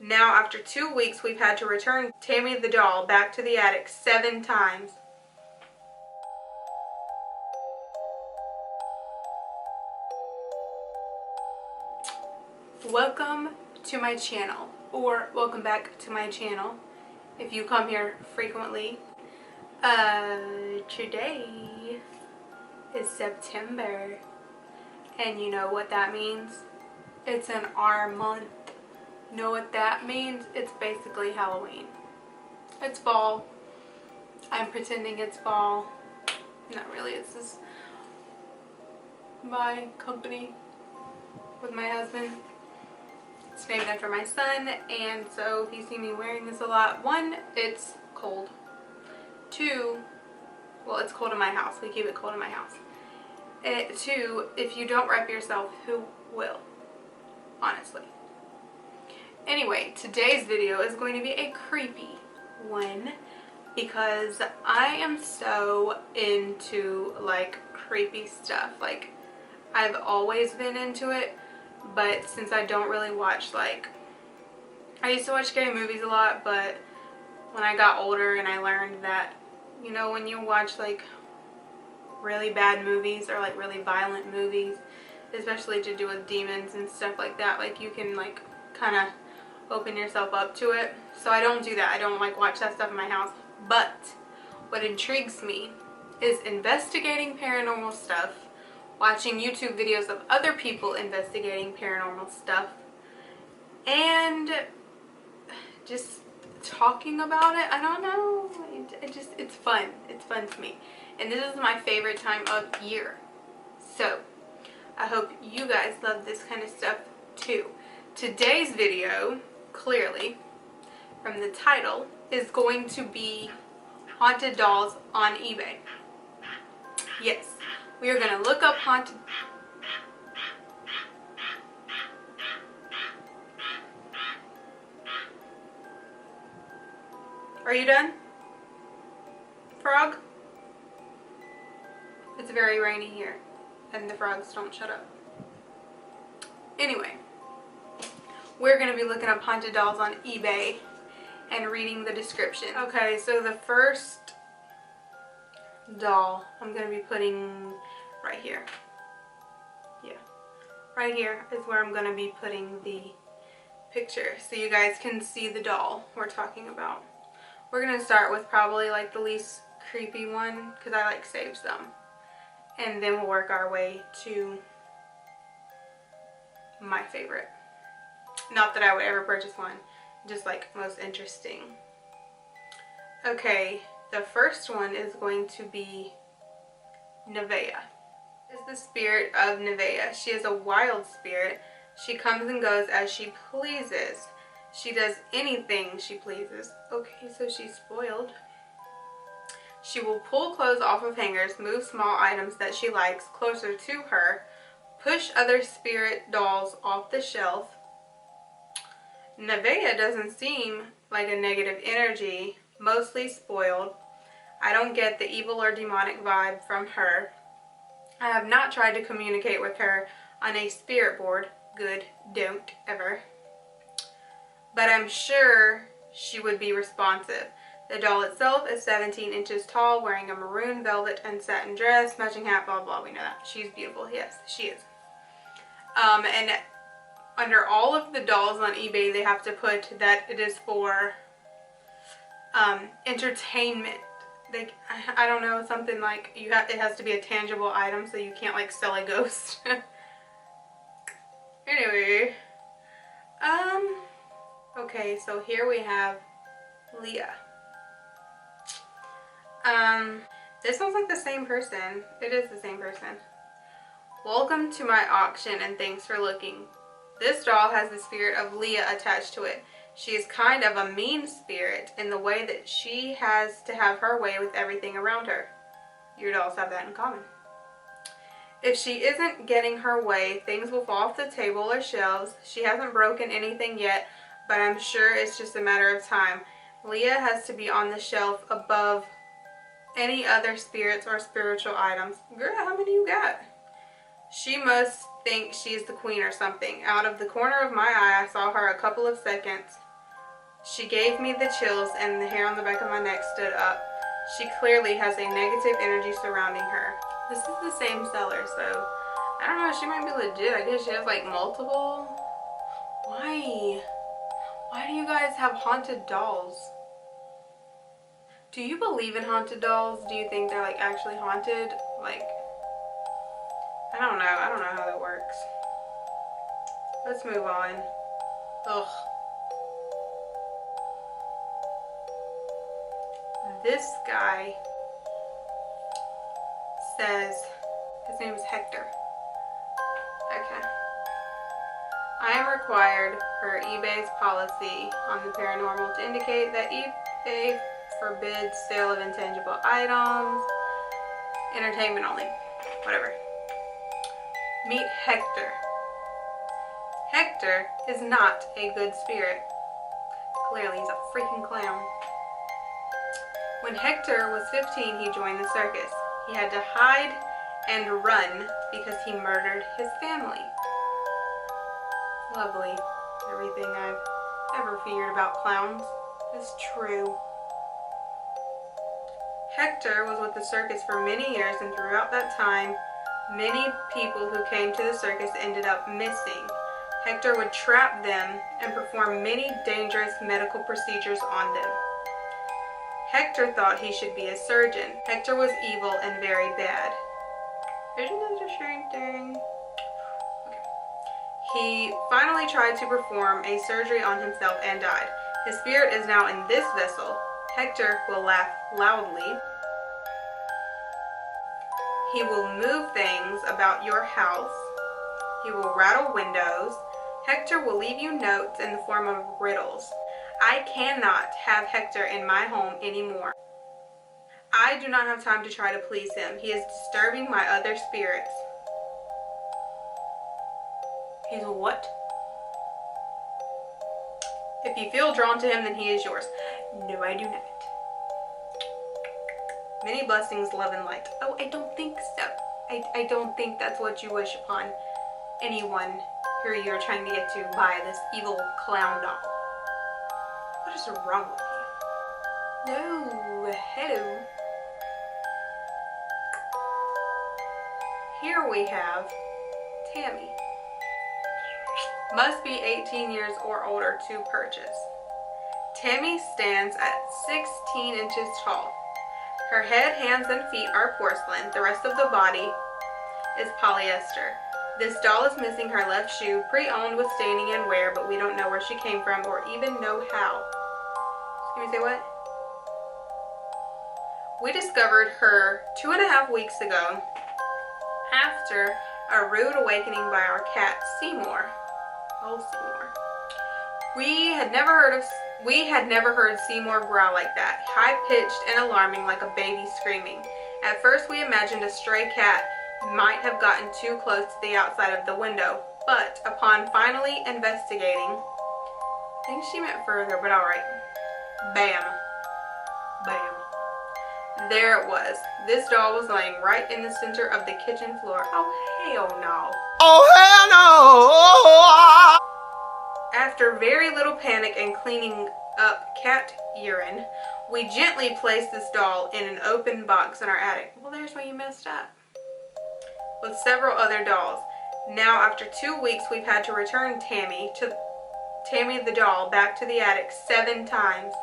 Now, after 2 weeks, we've had to return Tammy the doll back to the attic 7 times. Welcome to my channel, or welcome back to my channel if you come here frequently. Today is September, and you know what that means? It's an R month. You know what that means? It's basically Halloween. It's fall. I'm pretending it's fall. Not really, it's just my company with my husband. It's named after my son, and so if you see me wearing this a lot, 1, it's cold. 2, well, it's cold in my house. We keep it cold in my house. 2, if you don't wrap yourself, who will? Honestly. Anyway, today's video is going to be a creepy one because I am so into like creepy stuff. Like, I've always been into it, but since I don't really watch, like, I used to watch scary movies a lot, but when I got older and I learned that, you know, when you watch like really bad movies or like really violent movies, especially to do with demons and stuff like that, like you can like kind of open yourself up to it. So I don't do that. I don't like watch that stuff in my house. But what intrigues me is investigating paranormal stuff, watching YouTube videos of other people investigating paranormal stuff, and just talking about it. I don't know. It's fun. It's fun to me. And this is my favorite time of year. So I hope you guys love this kind of stuff too. Today's video, clearly from the title, is going to be haunted dolls on eBay. Yes, we are going to look up haunted... Are you done, frog? It's very rainy here, and the frogs don't shut up. Anyway, we're going to be looking up haunted dolls on eBay and reading the description. Okay, so the first doll I'm going to be putting right here. Yeah, right here is where I'm going to be putting the picture so you guys can see the doll we're talking about. We're going to start with probably like the least creepy one because I like saves them. And then we'll work our way to my favorite. Not that I would ever purchase one, just like most interesting. Okay, the first one is going to be Nevaeh. This is the spirit of Nevaeh. She is a wild spirit. She comes and goes as she pleases. She does anything she pleases. Okay, so she's spoiled. She will pull clothes off of hangers, move small items that she likes closer to her, push other spirit dolls off the shelf. Nevaeh doesn't seem like a negative energy, mostly spoiled. I don't get the evil or demonic vibe from her. I have not tried to communicate with her on a spirit board. Good, don't ever. But I'm sure she would be responsive. The doll itself is 17 inches tall, wearing a maroon velvet and satin dress, matching hat, blah, blah, we know that. She's beautiful. Yes, she is. And under all of the dolls on eBay, they have to put that it is for entertainment. I don't know, something like it has to be a tangible item, so you can't like sell a ghost. Anyway, okay, so here we have Leah. This sounds like the same person. It is the same person. Welcome to my auction and thanks for looking. This doll has the spirit of Leah attached to it. She is kind of a mean spirit in the way that she has to have her way with everything around her. Your dolls have that in common. If she isn't getting her way, things will fall off the table or shelves. She hasn't broken anything yet, but I'm sure it's just a matter of time. Leah has to be on the shelf above any other spirits or spiritual items. Girl, how many you got? She must think she's the queen or something. Out of the corner of my eye, I saw her a couple of seconds She gave me the chills and the hair on the back of my neck stood up. She clearly has a negative energy surrounding her. This is the same seller, so I don't know, she might be legit. I guess she has like multiple. Why? Why do you guys have haunted dolls? Do you believe in haunted dolls? Do you think they're like actually haunted? Like, I don't know. I don't know how that works. Let's move on. Ugh. This guy says, his name is Hector. Okay. I am required per eBay's policy on the paranormal to indicate that eBay forbids sale of intangible items, entertainment only, whatever. Meet Hector. Hector is not a good spirit. Clearly, he's a freaking clown. When Hector was 15, he joined the circus. He had to hide and run because he murdered his family. Lovely. Everything I've ever feared about clowns is true. Hector was with the circus for many years, and throughout that time, many people who came to the circus ended up missing. Hector would trap them and perform many dangerous medical procedures on them. Hector thought he should be a surgeon. Hector was evil and very bad. Isn't that the same thing? Okay. He finally tried to perform a surgery on himself and died. His spirit is now in this vessel. Hector will laugh loudly. He will move things about your house. He will rattle windows. Hector will leave you notes in the form of riddles. I cannot have Hector in my home anymore. I do not have time to try to please him. He is disturbing my other spirits. He's a what? If you feel drawn to him, then he is yours. No, I do not. Many blessings, love, and light. Oh, I don't think so. I don't think that's what you wish upon anyone who you're trying to get to by this evil clown doll. What is wrong with you? No, hello. Here we have Tammy. Must be 18 years or older to purchase. Tammy stands at 16 inches tall. Her head, hands, and feet are porcelain. The rest of the body is polyester. This doll is missing her left shoe, pre-owned with staining and wear, but we don't know where she came from or even know how. Excuse me, say what? We discovered her 2.5 weeks ago after a rude awakening by our cat, Seymour. Oh, Seymour. We had never heard Seymour growl like that, high-pitched and alarming like a baby screaming. At first we imagined a stray cat might have gotten too close to the outside of the window, but upon finally investigating, I think she meant further, but alright. Bam. Bam. There it was. This doll was laying right in the center of the kitchen floor. Oh, hell no. Oh, hell no! After very little panic and cleaning up cat urine, we gently placed this doll in an open box in our attic. Well, there's where you messed up. With several other dolls. Now, after 2 weeks, we've had to return Tammy the doll back to the attic 7 times.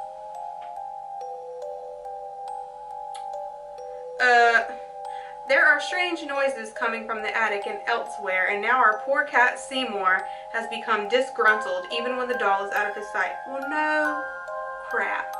There are strange noises coming from the attic and elsewhere, and now our poor cat Seymour has become disgruntled even when the doll is out of his sight. Well, no crap.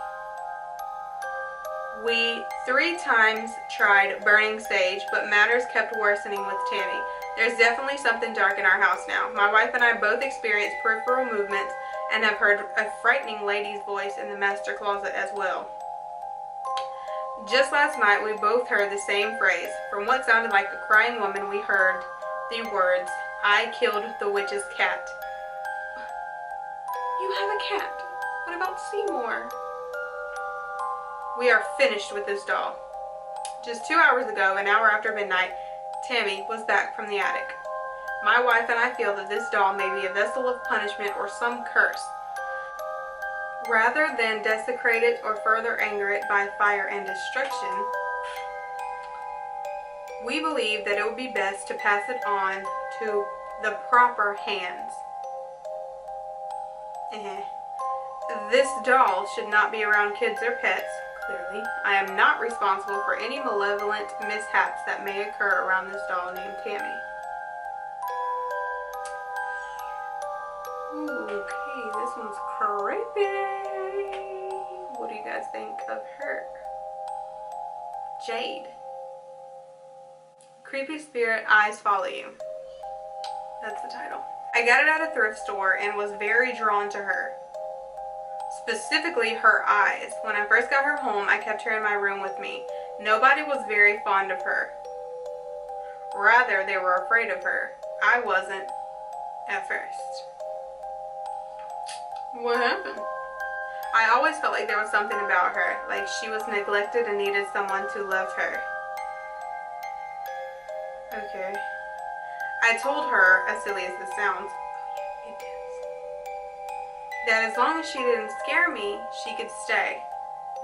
We 3 times tried burning sage, but matters kept worsening with Tammy. There's definitely something dark in our house now. My wife and I both experienced peripheral movements and have heard a frightening lady's voice in the master closet as well. Just last night, we both heard the same phrase. From what sounded like a crying woman, we heard the words, "I killed the witch's cat." You have a cat. What about Seymour? We are finished with this doll. Just 2 hours ago, an hour after midnight, Tammy was back from the attic. My wife and I feel that this doll may be a vessel of punishment or some curse. Rather than desecrate it or further anger it by fire and destruction, we believe that it would be best to pass it on to the proper hands. This doll should not be around kids or pets, clearly. I am not responsible for any malevolent mishaps that may occur around this doll named Tammy. Ooh, okay, this one's creepy. What do you guys think of her? Jade. Creepy spirit, eyes follow you. That's the title. I got it at a thrift store and was very drawn to her. Specifically her eyes. When I first got her home, I kept her in my room with me. Nobody was very fond of her. Rather, they were afraid of her. I wasn't at first. What happened? I always felt like there was something about her, like she was neglected and needed someone to love her. Okay. I told her, as silly as this sounds, that as long as she didn't scare me, she could stay.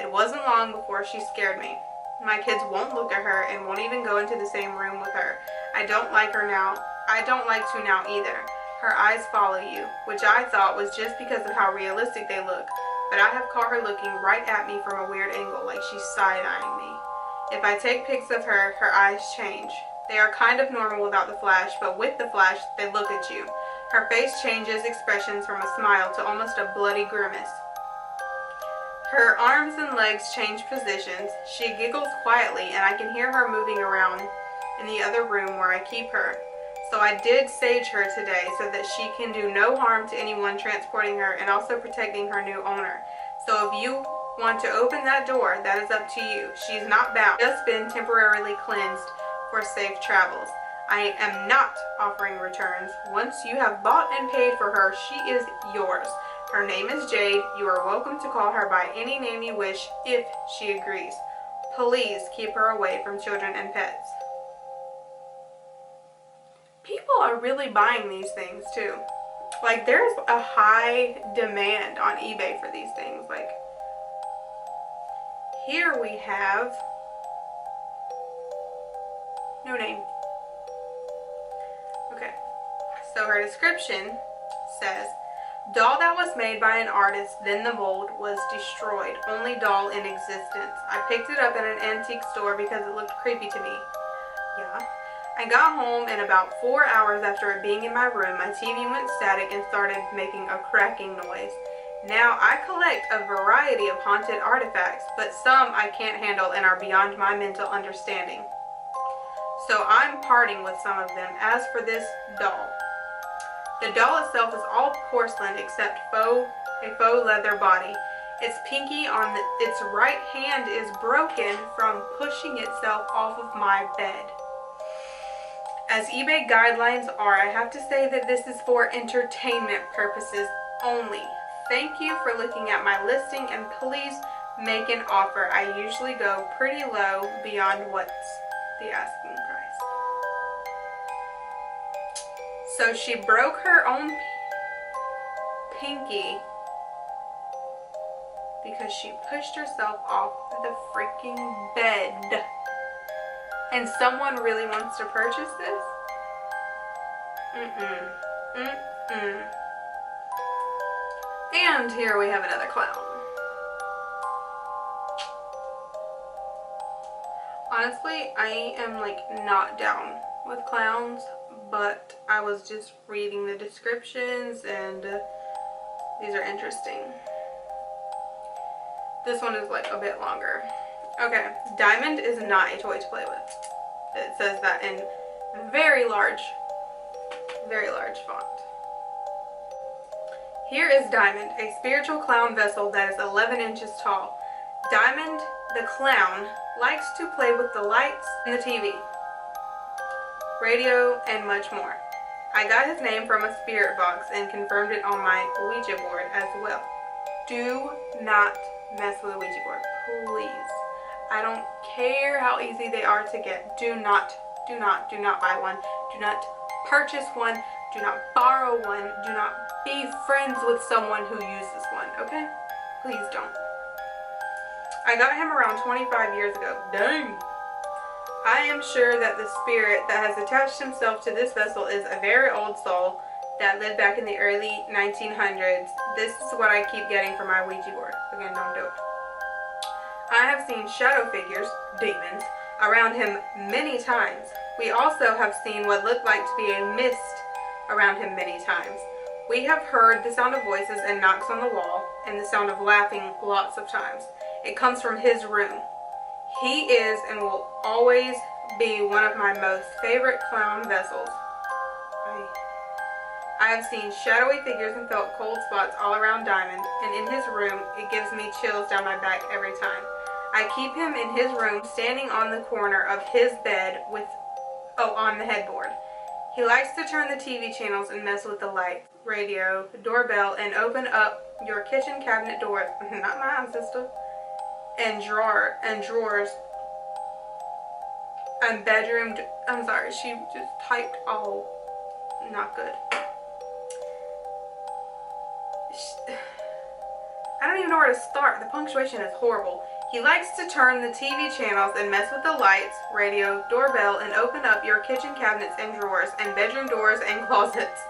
It wasn't long before she scared me. My kids won't look at her and won't even go into the same room with her. I don't like her now. I don't like to now either. Her eyes follow you, which I thought was just because of how realistic they look. But I have caught her looking right at me from a weird angle, like she's side-eyeing me. If I take pics of her, her eyes change. They are kind of normal without the flash, but with the flash, they look at you. Her face changes expressions from a smile to almost a bloody grimace. Her arms and legs change positions. She giggles quietly, and I can hear her moving around in the other room where I keep her. So I did sage her today so that she can do no harm to anyone transporting her and also protecting her new owner. So if you want to open that door, that is up to you. She's not bound. Just been temporarily cleansed for safe travels. I am not offering returns. Once you have bought and paid for her, she is yours. Her name is Jade. You are welcome to call her by any name you wish if she agrees. Please keep her away from children and pets. People are really buying these things too. Like, there's a high demand on eBay for these things. Like, here we have no name. Okay, so her description says, doll that was made by an artist, then the mold was destroyed. Only doll in existence. I picked it up at an antique store because it looked creepy to me. Yeah. I got home and about 4 hours after it being in my room, my TV went static and started making a cracking noise. Now I collect a variety of haunted artifacts, but some I can't handle and are beyond my mental understanding. So I'm parting with some of them. As for this doll, the doll itself is all porcelain except a faux leather body. Its pinky on its right hand is broken from pushing itself off of my bed. As eBay guidelines are, I have to say that this is for entertainment purposes only. Thank you for looking at my listing and please make an offer. I usually go pretty low beyond what's the asking price. So she broke her own pinky because she pushed herself off the freaking bed. And someone really wants to purchase this? And here we have another clown. Honestly, I am like not down with clowns, but I was just reading the descriptions and these are interesting. This one is like a bit longer. Okay, diamond is not a toy to play with. It says that in very large font. Here is Diamond, a spiritual clown vessel that is 11 inches tall. Diamond, the clown, likes to play with the lights and the TV, radio, and much more. I got his name from a spirit box and confirmed it on my Ouija board as well. Do not mess with a Ouija board, please. I don't care how easy they are to get. Do not buy one. Do not purchase one. Do not borrow one. Do not be friends with someone who uses one, okay? Please don't. I got him around 25 years ago. Dang. I am sure that the spirit that has attached himself to this vessel is a very old soul that lived back in the early 1900s. This is what I keep getting from my Ouija board. Again, don't do it. I have seen shadow figures, demons, around him many times. We also have seen what looked like to be a mist around him many times. We have heard the sound of voices and knocks on the wall, and the sound of laughing lots of times. It comes from his room. He is and will always be one of my most favorite clown vessels. I have seen shadowy figures and felt cold spots all around Diamond, and in his room, it gives me chills down my back every time. I keep him in his room, standing on the corner of his bed on the headboard. He likes to turn the TV channels and mess with the lights, radio, doorbell, and open up your kitchen cabinet doors. Not mine, sister. And drawers. And bedroom. I'm sorry, she just typed all not good. I don't even know where to start. The punctuation is horrible. He likes to turn the TV channels and mess with the lights, radio, doorbell, and open up your kitchen cabinets and drawers, and bedroom doors and closets.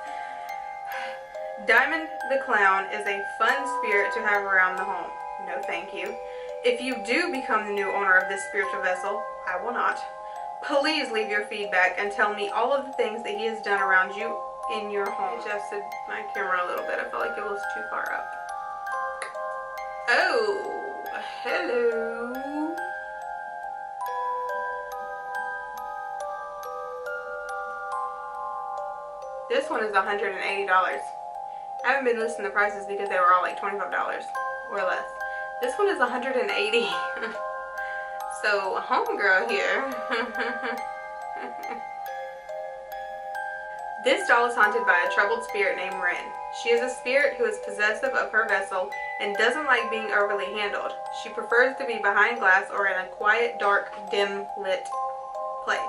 Diamond the Clown is a fun spirit to have around the home. No thank you. If you do become the new owner of this spiritual vessel, I will not. Please leave your feedback and tell me all of the things that he has done around you in your home. I adjusted my camera a little bit. I felt like it was too far up. Oh, hello. This one is $180. I haven't been listing the prices because they were all like $25 or less. This one is $180. So, homegirl here. This doll is haunted by a troubled spirit named Ren. She is a spirit who is possessive of her vessel and doesn't like being overly handled. She prefers to be behind glass or in a quiet, dark, dim lit place.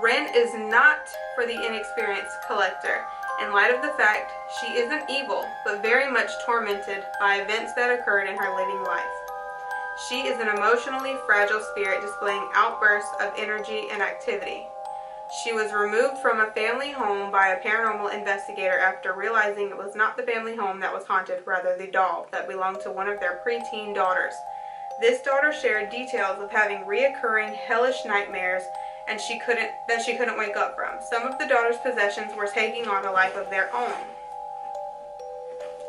Ren is not for the inexperienced collector, in light of the fact she isn't evil, but very much tormented by events that occurred in her living life. She is an emotionally fragile spirit displaying outbursts of energy and activity. She was removed from a family home by a paranormal investigator after realizing it was not the family home that was haunted, rather the doll that belonged to one of their preteen daughters. This daughter shared details of having reoccurring hellish nightmares and she couldn't wake up from. Some of the daughter's possessions were taking on a life of their own.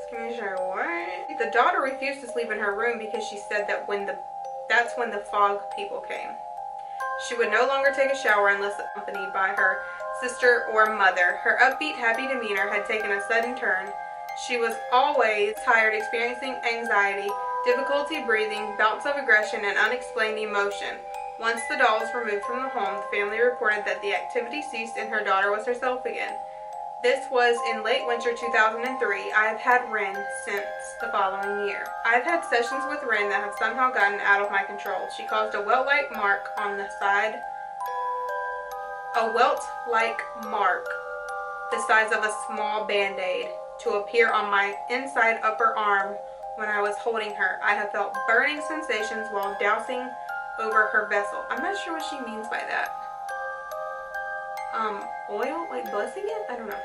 Excuse me, what? The daughter refused to sleep in her room because she said that that's when the fog people came. She would no longer take a shower unless accompanied by her sister or mother. Her upbeat, happy demeanor had taken a sudden turn. She was always tired, experiencing anxiety, difficulty breathing, bouts of aggression, and unexplained emotion. Once the doll was removed from the home, the family reported that the activity ceased and her daughter was herself again. This was in late winter 2003. I have had Ren since the following year. I've had sessions with Ren that have somehow gotten out of my control. She caused a welt-like mark on the side, the size of a small band-aid, to appear on my inside upper arm when I was holding her. I have felt burning sensations while dousing over her vessel. I'm not sure what she means by that. Oil? Like blessing it? I don't know.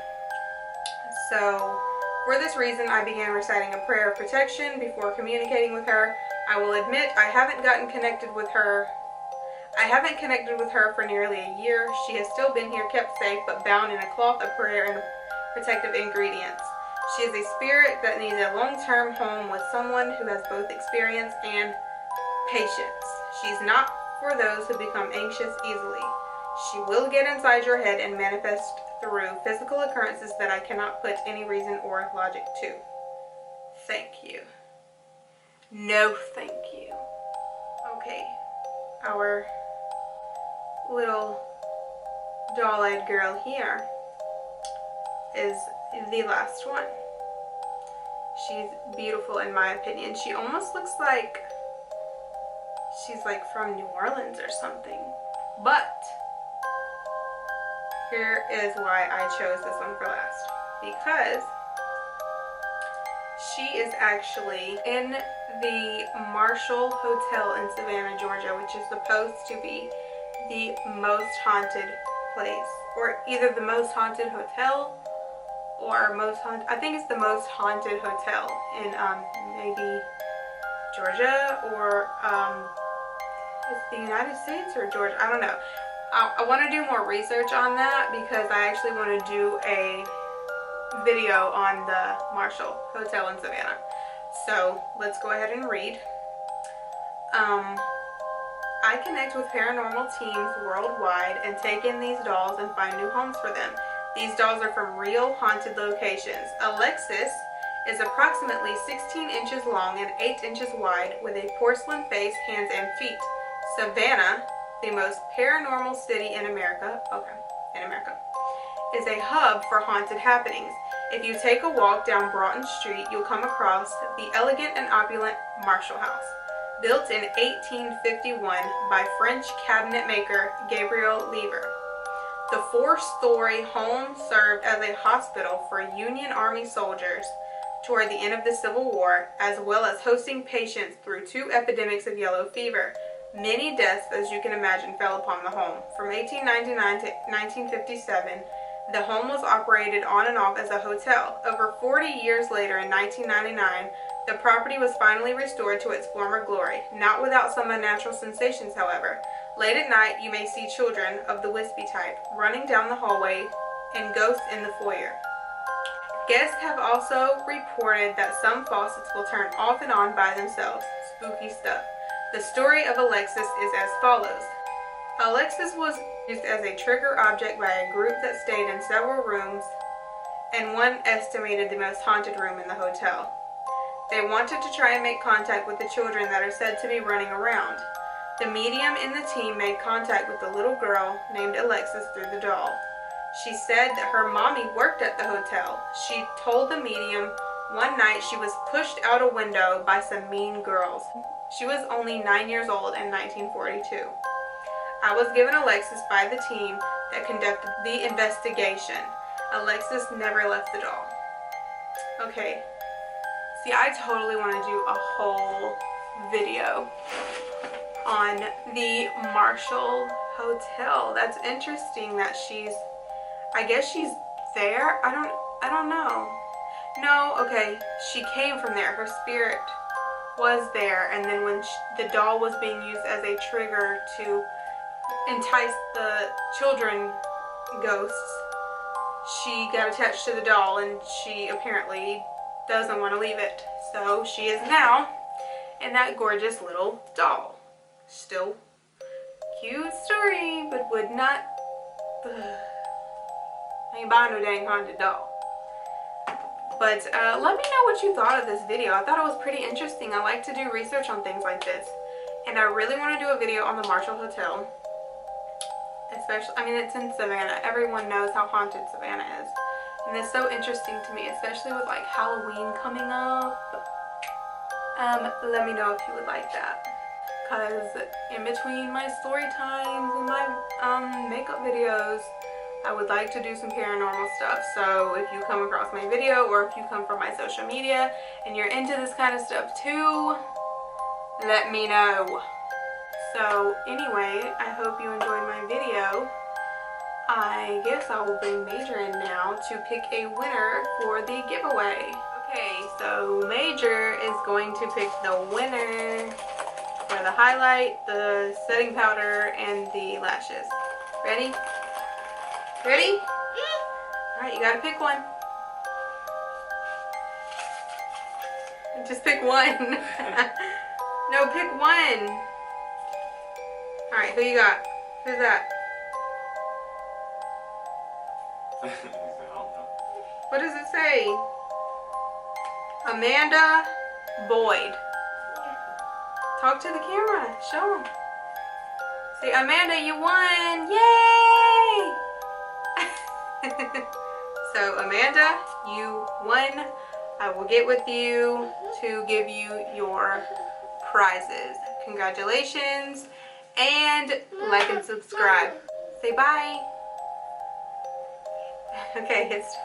So, for this reason, I began reciting a prayer of protection before communicating with her. I will admit I haven't connected with her for nearly a year. She has still been here, kept safe, but bound in a cloth of prayer and protective ingredients. She is a spirit that needs a long-term home with someone who has both experience and patience. She's not for those who become anxious easily. She will get inside your head and manifest through physical occurrences that I cannot put any reason or logic to. Thank you. No thank you. Okay, our little doll-eyed girl here is the last one. She's beautiful in my opinion. She almost looks like she's like from New Orleans or something. But here is why I chose this one for last. Because She is actually in the Marshall Hotel in Savannah, Georgia, which is supposed to be the most haunted place, or either the most haunted hotel or most haunted, I think it's the most haunted hotel in maybe Georgia, or it's the United States or Georgia, I don't know. I want to do more research on that because I actually want to do a video on the Marshall Hotel in Savannah. So let's go ahead and read. I connect with paranormal teams worldwide and take in these dolls and find new homes for them. These dolls are from real haunted locations. Alexis is approximately 16 inches long and 8 inches wide with a porcelain face, hands, and feet. Savannah, the most paranormal city in America, is a hub for haunted happenings. If you take a walk down Broughton Street, you'll come across the elegant and opulent Marshall House. Built in 1851 by French cabinet maker Gabriel Lever. The 4-story home served as a hospital for Union Army soldiers toward the end of the Civil War, as well as hosting patients through 2 epidemics of yellow fever. Many deaths, as you can imagine, fell upon the home. From 1899 to 1957, the home was operated on and off as a hotel. Over 40 years later, in 1999, the property was finally restored to its former glory, not without some unnatural sensations, however. Late at night, you may see children of the wispy type running down the hallway and ghosts in the foyer. Guests have also reported that some faucets will turn off and on by themselves. Spooky stuff. The story of Alexis is as follows. Alexis was used as a trigger object by a group that stayed in several rooms, and one estimated the most haunted room in the hotel. They wanted to try and make contact with the children that are said to be running around. The medium in the team made contact with the little girl named Alexis through the doll. She said that her mommy worked at the hotel. She told the medium one night she was pushed out a window by some mean girls. She was only 9 years old in 1942. I was given Alexis by the team that conducted the investigation. Alexis never left the doll. Okay. See, I totally want to do a whole video on the Marshall Hotel. That's interesting that I guess she's there. I don't know. No, okay. She came from there. Her spirit was there, and then when the doll was being used as a trigger to entice the children ghosts, she got attached to the doll, and she apparently doesn't want to leave it. So she is now in that gorgeous little doll. Still cute story, but would not I ain't buying no dang haunted doll. But let me know what you thought of this video. I thought it was pretty interesting. I like to do research on things like this, and I really want to do a video on the Marshall Hotel. Especially, I mean, it's in Savannah. Everyone knows how haunted Savannah is. And it's so interesting to me, especially with like Halloween coming up. Let me know if you would like that. Because in between my story times and my makeup videos, I would like to do some paranormal stuff. So if you come across my video, or if you come from my social media and you're into this kind of stuff too, let me know. So anyway, I hope you enjoyed my video. I guess I will bring Major in now to pick a winner for the giveaway. Okay, so Major is going to pick the winner for the highlight, the setting powder, and the lashes. Ready? Ready? Alright, you gotta pick one. Just pick one. No, pick one. Alright, who you got? Who's that? What does it say? Amanda Boyd. Talk to the camera. Show them. Say, Amanda, you won. Yay! So, Amanda, you won. I will get with you to give you your prizes. Congratulations. And like and subscribe. Say bye. Okay, it's